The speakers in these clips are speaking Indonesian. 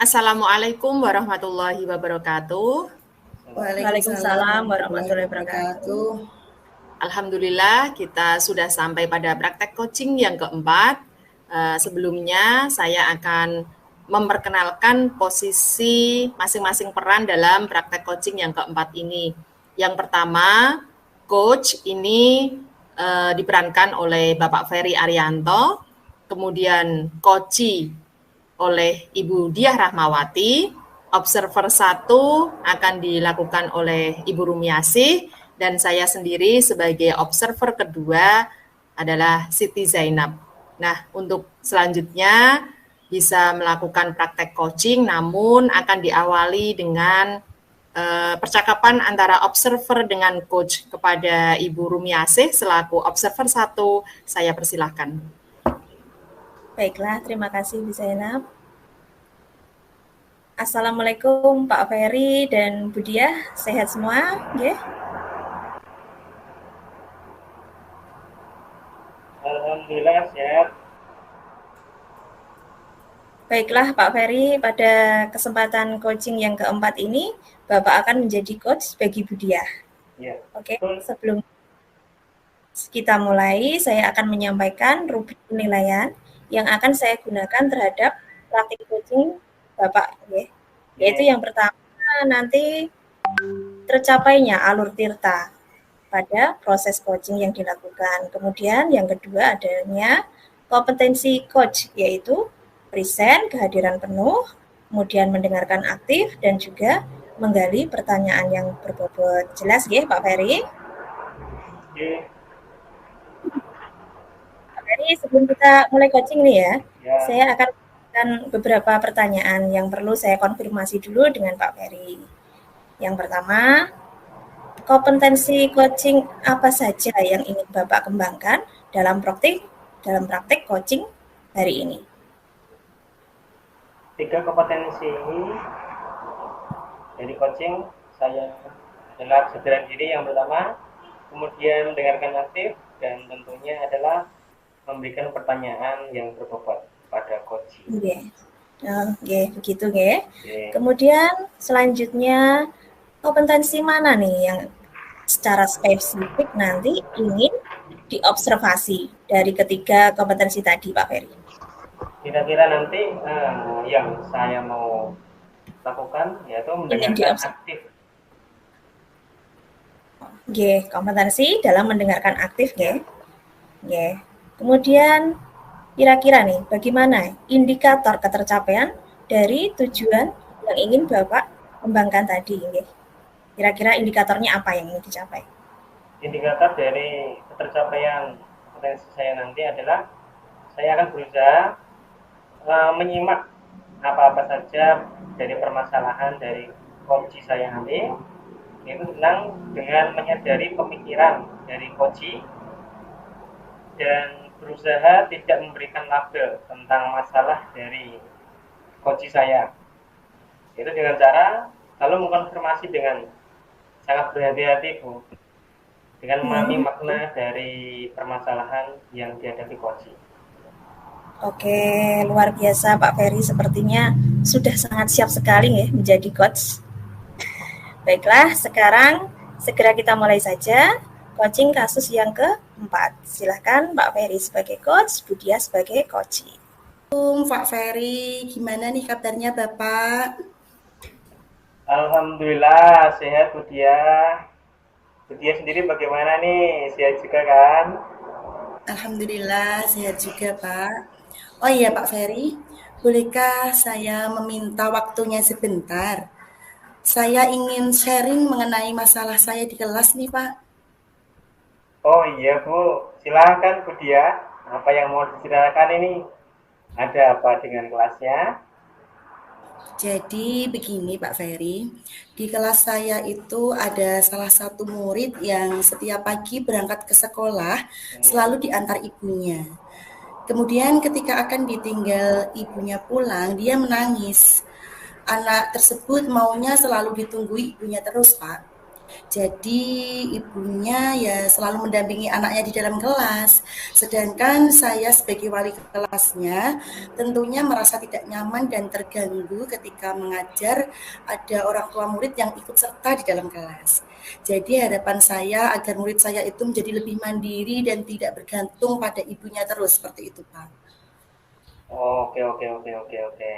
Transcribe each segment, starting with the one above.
Assalamualaikum warahmatullahi wabarakatuh. Waalaikumsalam warahmatullahi wabarakatuh. Alhamdulillah kita sudah sampai pada praktek coaching yang keempat. Sebelumnya saya akan memperkenalkan posisi masing-masing peran dalam praktek coaching yang keempat ini. Yang pertama, coach ini diperankan oleh Bapak Ferry Arianto, kemudian coachee oleh Ibu Diah Rahmawati, observer 1 akan dilakukan oleh Ibu Rumiasih, dan saya sendiri sebagai observer kedua adalah Siti Zainab. Nah, untuk selanjutnya bisa melakukan praktek coaching, namun akan diawali dengan percakapan antara observer dengan coach. Kepada Ibu Rumiasih selaku observer 1, saya persilahkan. Baiklah, terima kasih Bu Zainab. Assalamualaikum Pak Ferry dan Bu Diah, sehat semua? Yeah. Alhamdulillah sehat. Baiklah Pak Ferry, pada kesempatan coaching yang keempat ini, Bapak akan menjadi coach bagi Bu Diah. Ya. Oke, sebelum kita mulai, saya akan menyampaikan rubrik penilaian yang akan saya gunakan terhadap praktik coaching Bapak, ya. Yaitu yang pertama nanti tercapainya alur tirta pada proses coaching yang dilakukan. Kemudian yang kedua adanya kompetensi coach, yaitu present, kehadiran penuh, kemudian mendengarkan aktif, dan juga menggali pertanyaan yang berbobot. Jelas ya Pak Ferry? Oke. Pak Ferry, sebelum kita mulai coaching nih ya. Saya akan beberapa pertanyaan yang perlu saya konfirmasi dulu dengan Pak Ferry. Yang pertama, kompetensi coaching apa saja yang ingin Bapak kembangkan dalam praktik coaching hari ini? 3 kompetensi dari coaching saya adalah kesadaran diri yang pertama, kemudian mendengarkan aktif, dan tentunya adalah memberikan pertanyaan yang berbobot pada coaching. Begitu ya. Kemudian selanjutnya kompetensi mana nih yang secara spesifik nanti ingin diobservasi dari ketiga kompetensi tadi Pak Ferry? Kira-kira nanti yang saya mau lakukan yaitu mendengarkan aktif. Kompetensi dalam mendengarkan aktif ya. Kemudian kira-kira nih bagaimana indikator ketercapaian dari tujuan yang ingin Bapak kembangkan tadi ya. Kira-kira indikatornya apa yang ingin dicapai? Indikator dari ketercapaian kompetensi saya nanti adalah saya akan berusaha menyimak apa-apa saja dari permasalahan dari coachee saya nanti, itu tentang dengan menyadari pemikiran dari coachee dan berusaha tidak memberikan label tentang masalah dari coachee saya. Itu dengan cara lalu mengkonfirmasi dengan sangat berhati-hati Bu, dengan memahami makna dari permasalahan yang dihadapi coachee. Oke, luar biasa Pak Ferry, sepertinya sudah sangat siap sekali ya menjadi coach. Baiklah, sekarang segera kita mulai saja coaching kasus yang keempat. Silakan Pak Ferry sebagai coach, Bu Diah sebagai coachee. Pak Ferry, gimana nih kabarnya Bapak? Alhamdulillah sehat Bu Diah. Bu Diah sendiri bagaimana nih? Sehat juga kan? Alhamdulillah sehat juga Pak. Oh iya Pak Ferry, bolehkah saya meminta waktunya sebentar? Saya ingin sharing mengenai masalah saya di kelas nih Pak. Oh iya Bu, silakan Bu Diah. Apa yang mau diceritakan ini? Ada apa dengan kelasnya? Jadi begini Pak Ferry, di kelas saya itu ada salah satu murid yang setiap pagi berangkat ke sekolah selalu diantar ibunya. Kemudian ketika akan ditinggal ibunya pulang, dia menangis. Anak tersebut maunya selalu ditunggu ibunya terus, Pak. Jadi ibunya ya selalu mendampingi anaknya di dalam kelas. Sedangkan saya sebagai wali kelasnya tentunya merasa tidak nyaman dan terganggu ketika mengajar ada orang tua murid yang ikut serta di dalam kelas. Jadi harapan saya agar murid saya itu menjadi lebih mandiri dan tidak bergantung pada ibunya terus seperti itu, Pak. Oke, oke, oke, oke, oke.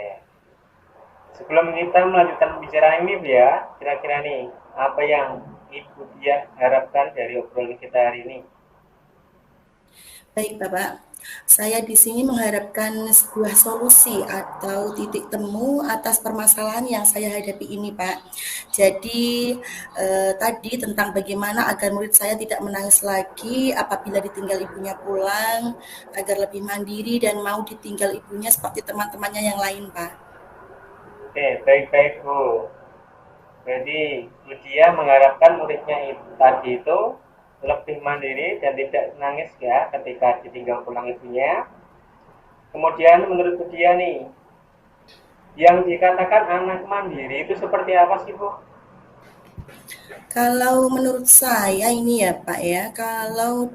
Sebelum kita melanjutkan pembicaraan ini, Bu ya, kira-kira nih, apa yang Ibu Dia harapkan dari obrolan kita hari ini? Baik, Bapak. Saya di sini mengharapkan sebuah solusi atau titik temu atas permasalahan yang saya hadapi ini, Pak. Jadi tadi tentang bagaimana agar murid saya tidak menangis lagi apabila ditinggal ibunya pulang, agar lebih mandiri dan mau ditinggal ibunya seperti teman-temannya yang lain, Pak. Oke, baik-baik, Bu. Jadi, Bu Dia mengharapkan muridnya tadi itu lebih mandiri dan tidak nangis ya ketika ditinggal pulang ibunya. Kemudian menurut Bu Dia nih, yang dikatakan anak mandiri itu seperti apa sih, Bu? Kalau menurut saya ini ya Pak ya, kalau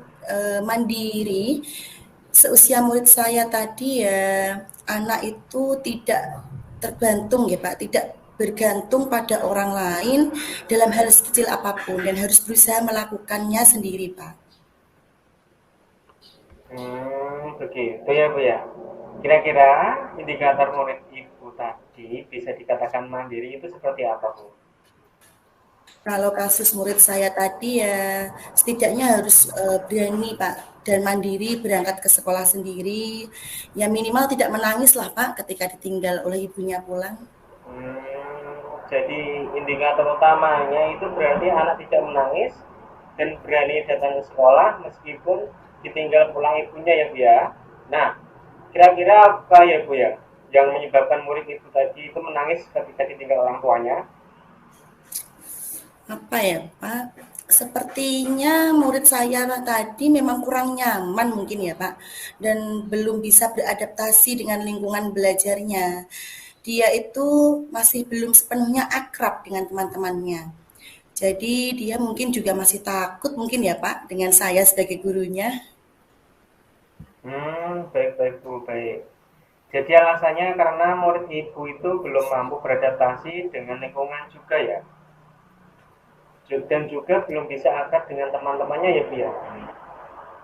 mandiri seusia murid saya tadi ya anak itu tidak tergantung ya Pak, tidak bergantung pada orang lain dalam hal sekecil apapun dan harus berusaha melakukannya sendiri Pak. Begitu ya, Bu ya. Kira-kira indikator murid Ibu tadi bisa dikatakan mandiri itu seperti apa, Bu? Kalau kasus murid saya tadi ya setidaknya harus berani Pak dan mandiri berangkat ke sekolah sendiri. Ya minimal tidak menangis lah Pak ketika ditinggal oleh ibunya pulang. Jadi indikator utamanya itu berarti anak tidak menangis dan berani datang ke sekolah meskipun ditinggal pulang ibunya ya, Bu ya. Nah, kira-kira apa ya, Bu ya, yang menyebabkan murid itu tadi itu menangis ketika ditinggal orang tuanya? Apa ya Pak? Sepertinya murid saya tadi memang kurang nyaman mungkin ya Pak dan belum bisa beradaptasi dengan lingkungan belajarnya. Dia itu masih belum sepenuhnya akrab dengan teman-temannya. Jadi dia mungkin juga masih takut mungkin ya Pak dengan saya sebagai gurunya. Baik-baik, Bu, baik. Jadi alasannya karena murid Ibu itu belum mampu beradaptasi dengan lingkungan juga ya? Dan juga belum bisa akrab dengan teman-temannya ya, Bu ya?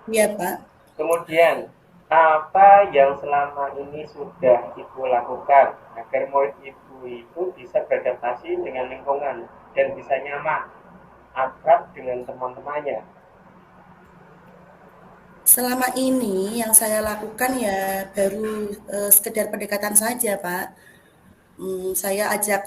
Iya Pak. Kemudian, apa yang selama ini sudah Ibu lakukan agar murid Ibu itu bisa beradaptasi dengan lingkungan dan bisa nyaman, akrab dengan teman-temannya? Selama ini yang saya lakukan ya baru sekedar pendekatan saja Pak. Saya ajak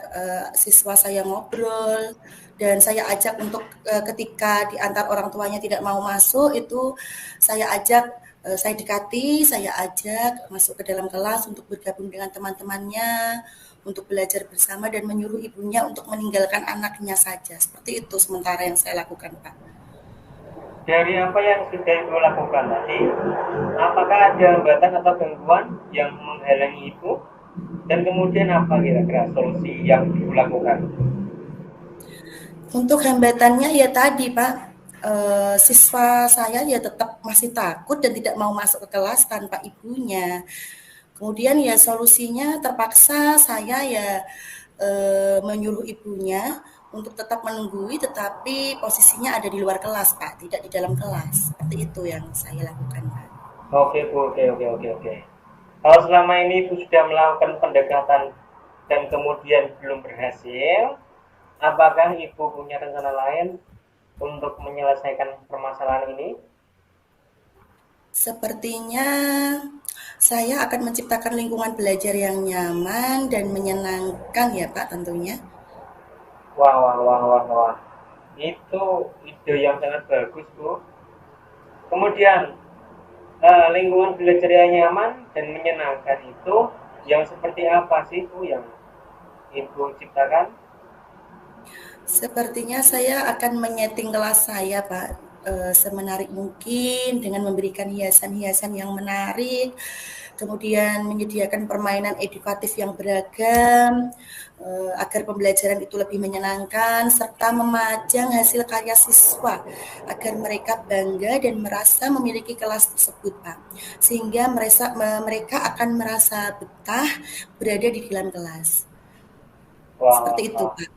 siswa saya ngobrol dan saya ajak untuk ketika di antar orang tuanya tidak mau masuk itu saya ajak saya dekati, saya ajak masuk ke dalam kelas untuk bergabung dengan teman-temannya, untuk belajar bersama dan menyuruh ibunya untuk meninggalkan anaknya saja. Seperti itu sementara yang saya lakukan, Pak. Dari apa yang sudah Ibu lakukan tadi, apakah ada hambatan atau gangguan yang menghalangi Ibu? Dan kemudian apa kira-kira solusi yang Ibu lakukan? Untuk hambatannya ya tadi Pak, siswa saya ya tetap masih takut dan tidak mau masuk ke kelas tanpa ibunya. Kemudian ya solusinya terpaksa saya ya menyuruh ibunya untuk tetap menunggui tetapi posisinya ada di luar kelas Pak, tidak di dalam kelas. Seperti itu yang saya lakukan Pak. Oke, Bu, oke. Kalau selama ini Ibu sudah melakukan pendekatan dan kemudian belum berhasil, apakah Ibu punya rencana lain untuk menyelesaikan permasalahan ini? Sepertinya saya akan menciptakan lingkungan belajar yang nyaman dan menyenangkan ya Pak tentunya. Wah. Itu ide yang sangat bagus, Bu. Kemudian, lingkungan belajar yang nyaman dan menyenangkan itu yang seperti apa sih, Bu, yang Ibu ciptakan? Sepertinya saya akan menyeting kelas saya Pak semenarik mungkin dengan memberikan hiasan-hiasan yang menarik kemudian menyediakan permainan edukatif yang beragam, agar pembelajaran itu lebih menyenangkan, serta memajang hasil karya siswa agar mereka bangga dan merasa memiliki kelas tersebut, Pak. Sehingga mereka akan merasa betah berada di dalam kelas. Wah, Seperti itu, wah. Pak.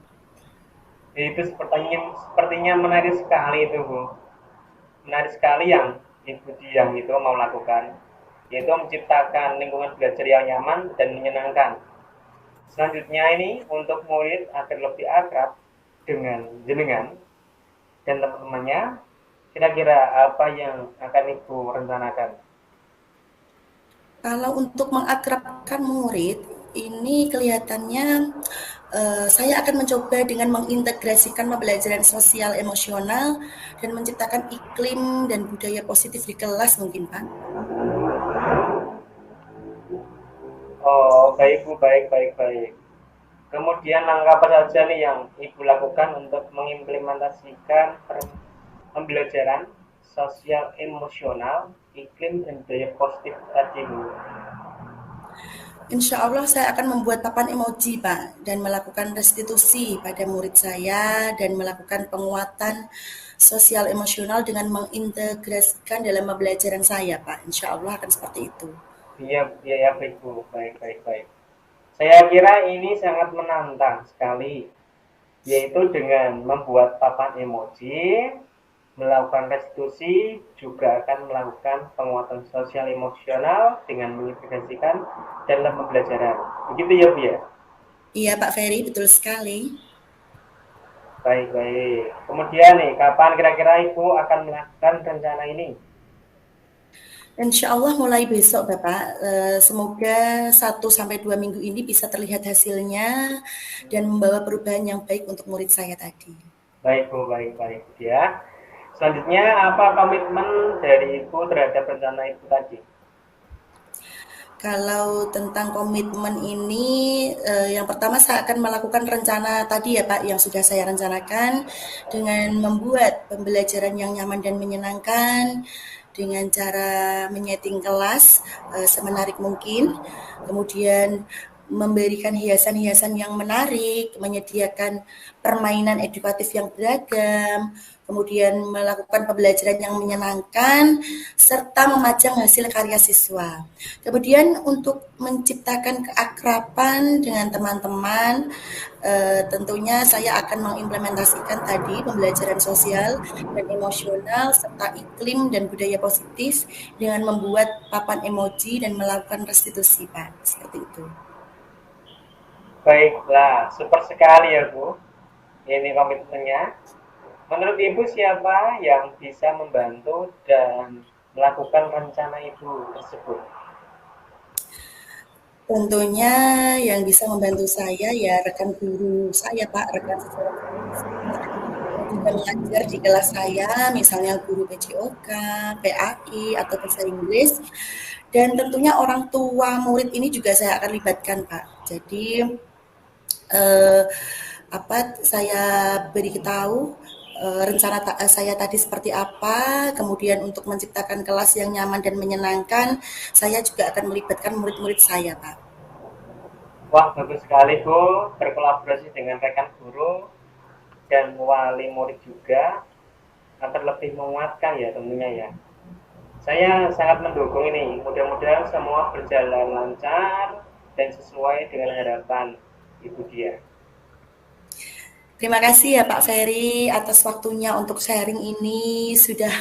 Itu sepertinya menarik sekali itu, Bu. Menarik sekali yang Ibu Diang itu mau lakukan, yaitu menciptakan lingkungan belajar yang nyaman dan menyenangkan. Selanjutnya ini untuk murid agar lebih akrab dengan jenengan dan teman-temannya, kira-kira apa yang akan Ibu rencanakan? Kalau untuk mengakrabkan murid, ini kelihatannya saya akan mencoba dengan mengintegrasikan pembelajaran sosial emosional dan menciptakan iklim dan budaya positif di kelas mungkin, Pak. Oh, baik Bu, baik, baik, baik. Kemudian langkah apa saja nih yang Ibu lakukan untuk mengimplementasikan pembelajaran sosial emosional, iklim dan budaya positif tadi, Bu? Insya Allah saya akan membuat papan emoji, Pak, dan melakukan restitusi pada murid saya dan melakukan penguatan sosial emosional dengan mengintegrasikan dalam pembelajaran saya, Pak. Insya Allah akan seperti itu. Iya, iya, ya, baik Bu, baik, baik, baik. Saya kira ini sangat menantang sekali, yaitu dengan membuat papan emoji, melakukan restitusi, juga akan melakukan penguatan sosial emosional dengan mengintegrasikan dalam pembelajaran. Begitu ya, Bu ya? Iya, Pak Ferry, betul sekali. Baik, baik. Kemudian nih, kapan kira-kira Ibu akan melakukan rencana ini? Insya Allah mulai besok, Bapak. Semoga 1-2 minggu ini bisa terlihat hasilnya dan membawa perubahan yang baik untuk murid saya tadi. Baik, Bu, baik, baik, ya. Selanjutnya, apa komitmen dari Ibu terhadap rencana Ibu tadi? Kalau tentang komitmen ini, yang pertama saya akan melakukan rencana tadi ya Pak, yang sudah saya rencanakan dengan membuat pembelajaran yang nyaman dan menyenangkan, dengan cara menyeting kelas semenarik mungkin, kemudian memberikan hiasan-hiasan yang menarik, menyediakan permainan edukatif yang beragam, kemudian melakukan pembelajaran yang menyenangkan, serta memajang hasil karya siswa. Kemudian untuk menciptakan keakraban dengan teman-teman, tentunya saya akan mengimplementasikan tadi pembelajaran sosial dan emosional serta iklim dan budaya positif dengan membuat papan emoji dan melakukan restitusi, Pak. Seperti itu. Baiklah, super sekali ya Bu. Ini komitmennya. Menurut Ibu siapa yang bisa membantu dan melakukan rencana Ibu tersebut? Tentunya yang bisa membantu saya ya rekan guru saya, Pak, rekan sejawat yang juga mengajar di kelas saya, misalnya guru PJOK, PAI, atau bahasa Inggris. Dan tentunya orang tua murid ini juga saya akan libatkan, Pak. Jadi saya beritahu rencana saya tadi seperti apa, kemudian untuk menciptakan kelas yang nyaman dan menyenangkan, saya juga akan melibatkan murid-murid saya, Pak. Wah, bagus sekali Bu, berkolaborasi dengan rekan guru dan wali murid juga agar lebih menguatkan ya tentunya ya. Saya sangat mendukung ini, mudah-mudahan semua berjalan lancar dan sesuai dengan harapan Ibu Dia. Terima kasih ya Pak Ferry atas waktunya untuk sharing ini, sudah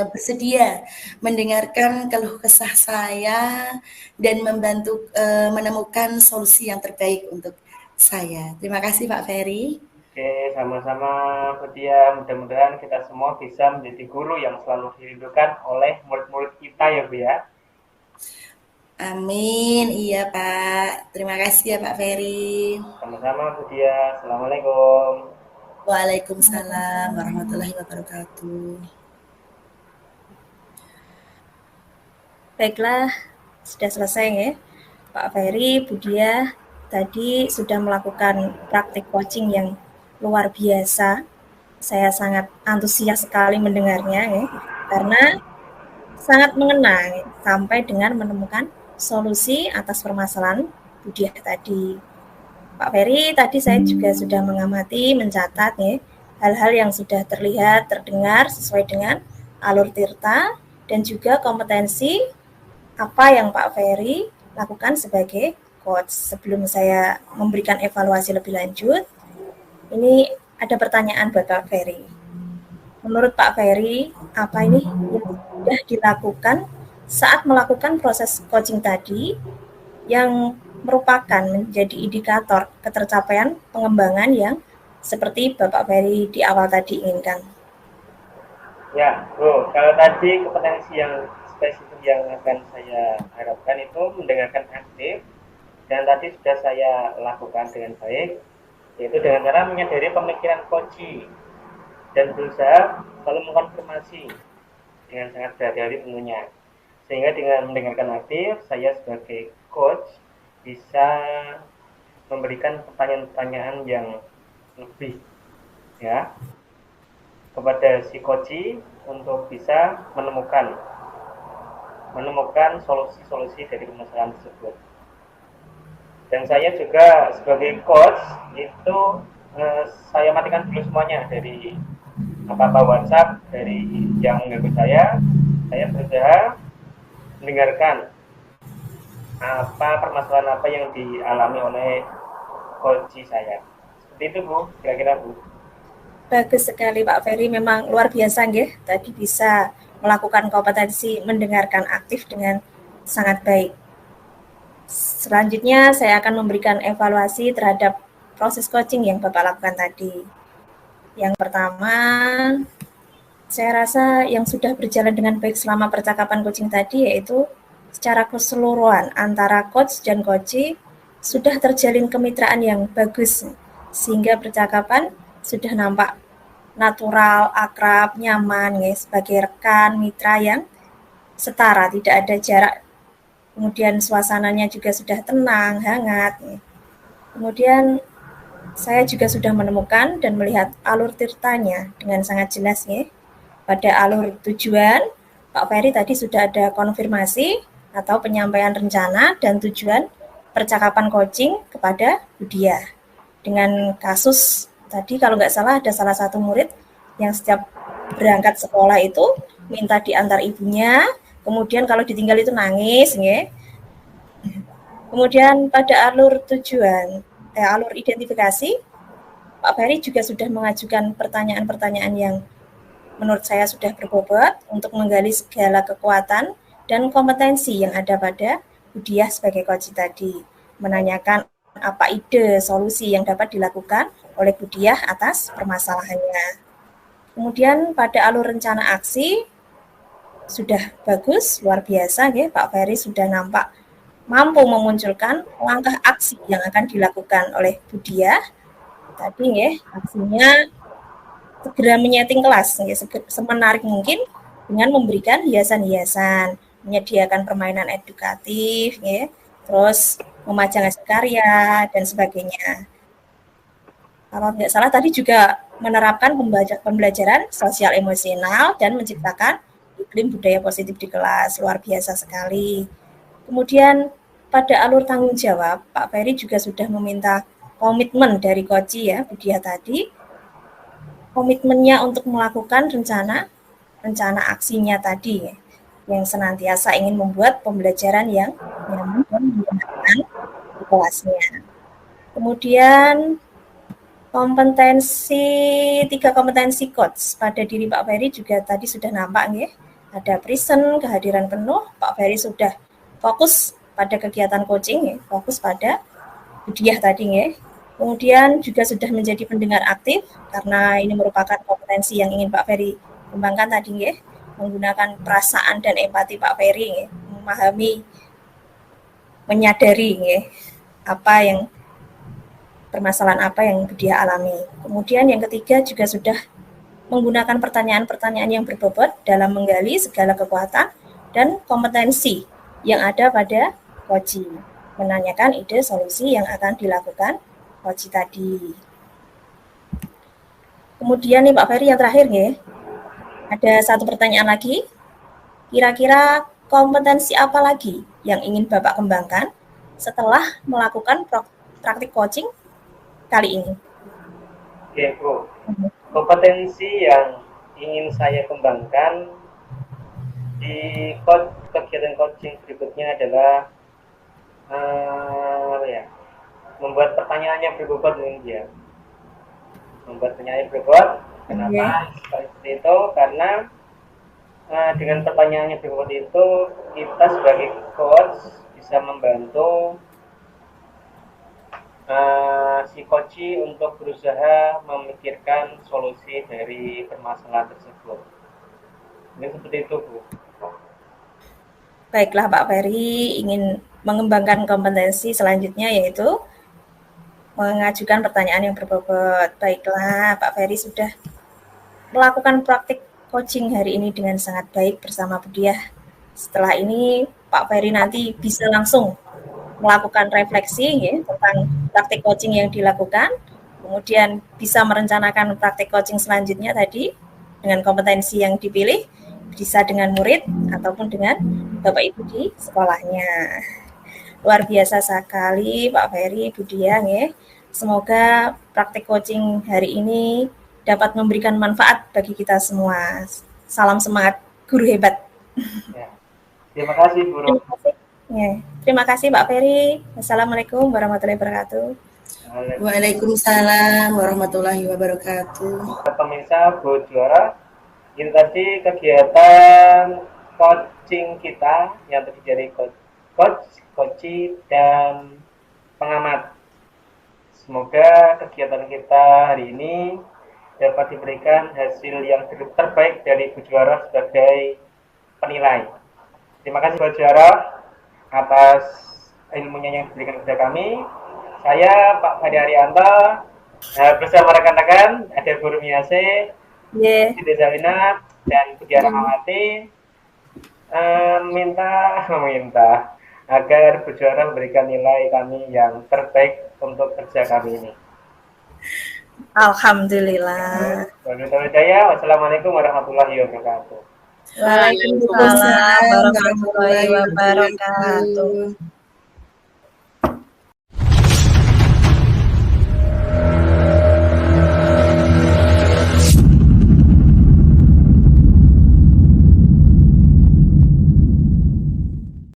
bersedia mendengarkan keluh kesah saya dan membantu menemukan solusi yang terbaik untuk saya. Terima kasih Pak Ferry. Oke, sama-sama Bu Dia. Mudah-mudahan kita semua bisa menjadi guru yang selalu dirindukan oleh murid-murid kita ya Bu ya. Amin, iya Pak. Terima kasih ya Pak Ferry. Sama-sama Bu Dia. Assalamualaikum. Waalaikumsalam warahmatullahi wabarakatuh. Baiklah, sudah selesai ya. Pak Ferry, Bu Dia tadi sudah melakukan praktik coaching yang luar biasa. Saya sangat antusias sekali mendengarnya ya, karena sangat mengena sampai dengan menemukan solusi atas permasalahan Budiah tadi. Pak Ferry, tadi saya juga sudah mengamati, mencatat ya, hal-hal yang sudah terlihat, terdengar sesuai dengan alur Tirta dan juga kompetensi apa yang Pak Ferry lakukan sebagai coach. Sebelum saya memberikan evaluasi lebih lanjut, ini ada pertanyaan buat Pak Ferry. Menurut Pak Ferry, apa ini yang sudah dilakukan saat melakukan proses coaching tadi yang merupakan menjadi indikator ketercapaian pengembangan yang seperti Bapak Ferry di awal tadi inginkan? Ya, Bu, kalau tadi kompetensi yang spesifik yang akan saya harapkan itu mendengarkan aktif, dan tadi sudah saya lakukan dengan baik, yaitu dengan cara menyadari pemikiran coach dan berusaha selalu mengkonfirmasi dengan sangat berhati-hati tentunya. Sehingga dengan mendengarkan aktif, saya sebagai coach bisa memberikan pertanyaan-pertanyaan yang lebih ya kepada si coach untuk bisa menemukan solusi-solusi dari permasalahan tersebut. Dan saya juga sebagai coach itu saya matikan dulu semuanya dari apa-apa WhatsApp dari yang mengganggu saya berusaha mendengarkan apa permasalahan apa yang dialami oleh coach saya. Seperti itu Bu, kira-kira Bu. Bagus sekali Pak Ferry, memang luar biasa nggih. Tadi bisa melakukan kompetensi mendengarkan aktif dengan sangat baik. Selanjutnya saya akan memberikan evaluasi terhadap proses coaching yang Bapak lakukan tadi. Yang pertama, saya rasa yang sudah berjalan dengan baik selama percakapan coaching tadi yaitu secara keseluruhan antara coach dan coachee sudah terjalin kemitraan yang bagus sehingga percakapan sudah nampak natural, akrab, nyaman ya, sebagai rekan, mitra yang setara, tidak ada jarak. Kemudian suasananya juga sudah tenang, hangat. Ya. Kemudian saya juga sudah menemukan dan melihat alur tirtanya dengan sangat jelas ya. Pada alur tujuan, Pak Ferry tadi sudah ada konfirmasi atau penyampaian rencana dan tujuan percakapan coaching kepada Budiah. Dengan kasus tadi kalau nggak salah ada salah satu murid yang setiap berangkat sekolah itu minta diantar ibunya, kemudian kalau ditinggal itu nangis, ya. Kemudian pada alur tujuan, alur identifikasi, Pak Ferry juga sudah mengajukan pertanyaan-pertanyaan yang menurut saya sudah berbobot untuk menggali segala kekuatan dan kompetensi yang ada pada Budiah sebagai coach tadi, menanyakan apa ide solusi yang dapat dilakukan oleh Budiah atas permasalahannya. Kemudian pada alur rencana aksi sudah bagus, luar biasa ya, Pak Ferry sudah nampak mampu memunculkan langkah aksi yang akan dilakukan oleh Budiah. Tadi ya, aksinya segera menyeting kelas ya, semenarik mungkin dengan memberikan hiasan-hiasan, menyediakan permainan edukatif, ya, terus memajang hasil karya, dan sebagainya. Kalau tidak salah tadi juga menerapkan pembelajaran sosial emosional dan menciptakan iklim budaya positif di kelas, luar biasa sekali. Kemudian pada alur tanggung jawab, Pak Ferry juga sudah meminta komitmen dari coach ya, Budiah tadi, komitmennya untuk melakukan rencana aksinya tadi ya, yang senantiasa ingin membuat pembelajaran yang nyaman dan menyenangkan di kelasnya. Kemudian tiga kompetensi coach pada diri Pak Ferry juga tadi sudah nampak ya. Ada present, kehadiran penuh, Pak Ferry sudah fokus pada kegiatan coaching ya, fokus pada Budiah tadi ya. Kemudian juga sudah menjadi pendengar aktif karena ini merupakan kompetensi yang ingin Pak Ferry kembangkan tadi ya. Menggunakan perasaan dan empati Pak Ferry ya, memahami, menyadari ya, permasalahan apa yang Budiah alami. Kemudian yang ketiga juga sudah menggunakan pertanyaan-pertanyaan yang berbobot dalam menggali segala kekuatan dan kompetensi yang ada pada coach, menanyakan ide solusi yang akan dilakukan coach tadi. Kemudian nih Pak Ferry yang terakhir ya, ada satu pertanyaan lagi. Kira-kira kompetensi apa lagi yang ingin Bapak kembangkan setelah melakukan praktik coaching kali ini? Oke, Bu. Kompetensi yang ingin saya kembangkan di kegiatan coaching berikutnya adalah membuat pertanyaan yang berbobot mungkin ya. Membuat pertanyaan yang berbobot. Kenapa seperti itu? Karena dengan pertanyaan yang berbobot itu kita sebagai coach bisa membantu si coach untuk berusaha memikirkan solusi dari permasalahan tersebut. Ini seperti itu, Bu. Baiklah, Pak Ferry ingin mengembangkan kompetensi selanjutnya yaitu mengajukan pertanyaan yang berbobot. Baiklah, Pak Ferry sudah melakukan praktik coaching hari ini dengan sangat baik bersama Bu Diah. Setelah ini Pak Ferry nanti bisa langsung melakukan refleksi ya, tentang praktik coaching yang dilakukan, kemudian bisa merencanakan praktik coaching selanjutnya tadi dengan kompetensi yang dipilih, bisa dengan murid ataupun dengan Bapak Ibu di sekolahnya. Luar biasa sekali Pak Ferry, Bu Diah ya. Semoga praktik coaching hari ini dapat memberikan manfaat bagi kita semua. Salam semangat guru hebat. Ya. Terima kasih, Guru. Ya, terima kasih Pak Ferry. Wassalamualaikum warahmatullahi wabarakatuh. Waalaikumsalam warahmatullahi wabarakatuh. Pemirsa Bu Juara, ini tadi kegiatan coaching kita yang terdiri dari coach, dan pengamat. Semoga kegiatan kita hari ini dapat diberikan hasil yang terbaik dari Bu Juara sebagai penilai. Terima kasih Bu Juara atas ilmunya yang diberikan kepada kami. Saya Pak Fadi Arianto bersama rekan-rekan ada Bu Rumiase, Siti Zalina, dan Bu Diah Rahmawati meminta agar Bu Juara memberikan nilai kami yang terbaik untuk kerja kami ini. Alhamdulillah. Wassalamualaikum warahmatullahi wabarakatuh. Waalaikumsalam warahmatullahi wabarakatuh.